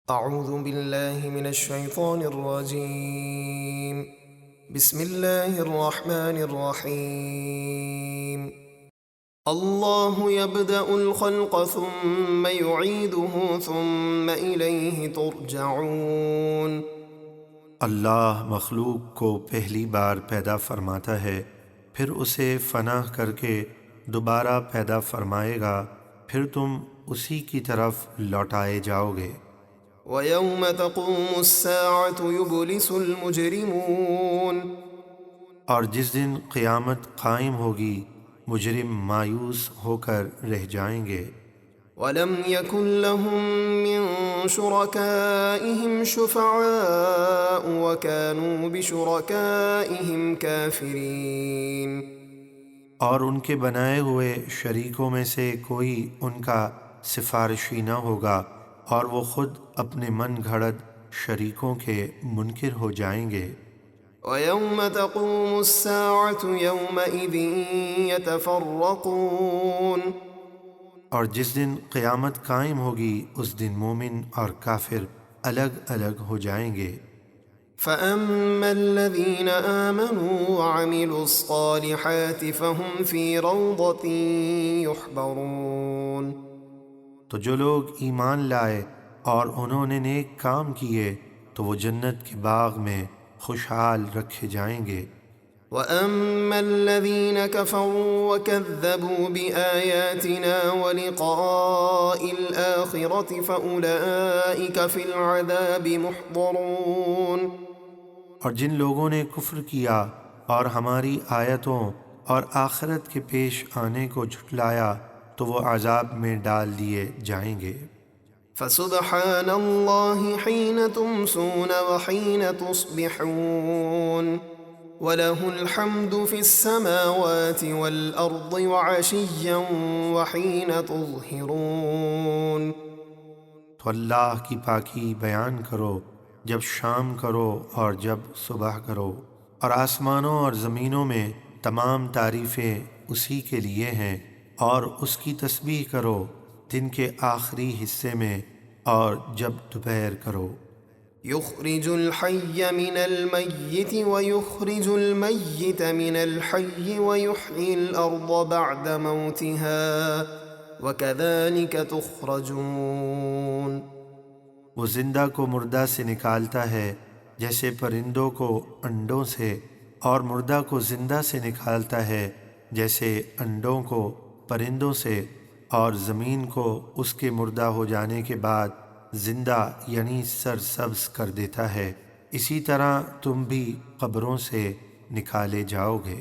اعوذ باللہ من الشیطان الرجیم بسم اللہ الرحمن الرحیم اللہ یبدأ الخلق ثم یعیدہ ثم الیہ ترجعون۔ اللہ مخلوق کو پہلی بار پیدا فرماتا ہے، پھر اسے فنا کر کے دوبارہ پیدا فرمائے گا، پھر تم اسی کی طرف لوٹائے جاؤ گے۔ وَيَوْمَ تَقُومُ السَّاعَةُ يُبْلِسُ الْمُجْرِمُونَ۔ اور جس دن قیامت قائم ہوگی مجرم مایوس ہو کر رہ جائیں گے۔ وَلَمْ يَكُنْ لَهُم مِّن شُرَكَائِهِمْ شُفَعَاءُ وَكَانُوا بِشُرَكَائِهِمْ كَافِرِينَ۔ اور ان کے بنائے ہوئے شریکوں میں سے کوئی ان کا سفارشی نہ ہوگا، اور وہ خود اپنے من گھڑت شریکوں کے منکر ہو جائیں گے۔ وَيَوْمَ تَقُومُ السَّاعَةُ يَوْمَئِذٍ يَتَفَرَّقُونَ۔ اور جس دن قیامت قائم ہوگی اس دن مومن اور کافر الگ الگ ہو جائیں گے۔ فَأَمَّا الَّذِينَ آمَنُوا وَعَمِلُوا الصَّالِحَاتِ فَهُمْ فِي رَوْضَةٍ يُحْبَرُونَ۔ تو جو لوگ ایمان لائے اور انہوں نے نیک کام کیے تو وہ جنت کے باغ میں خوشحال رکھے جائیں گے۔ وَأَمَّا الَّذِينَ كَفَرُوا وَكَذَّبُوا بِآيَاتِنَا وَلِقَاءِ الْآخِرَةِ فَأُولَئِكَ فِي الْعَذَابِ مُحْضَرُونَ۔ اور جن لوگوں نے کفر کیا اور ہماری آیتوں اور آخرت کے پیش آنے کو جھٹلایا تو وہ عذاب میں ڈال دیے جائیں گے۔ فَسُبْحَانَ اللَّهِ حِينَ تُمْسُونَ وَحِينَ تُصْبِحُونَ وَلَهُ الْحَمْدُ فِي السَّمَاوَاتِ وَالْأَرْضِ وَعَشِيًّا وَحِينَ تُظْهِرُونَ۔ تو اللہ کی پاکی بیان کرو جب شام کرو اور جب صبح کرو، اور آسمانوں اور زمینوں میں تمام تعریفیں اسی کے لیے ہیں، اور اس کی تسبیح کرو دن کے آخری حصے میں اور جب دوپہر کرو۔ يخرج الحي من الميت ويخرج الميت من الحي ويحيي الأرض بعد موتها وكذلك تخرجون۔ وہ زندہ کو مردہ سے نکالتا ہے جیسے پرندوں کو انڈوں سے، اور مردہ کو زندہ سے نکالتا ہے جیسے انڈوں کو پرندوں سے، اور زمین کو اس کے مردہ ہو جانے کے بعد زندہ یعنی سرسبز کر دیتا ہے، اسی طرح تم بھی قبروں سے نکالے جاؤ گے۔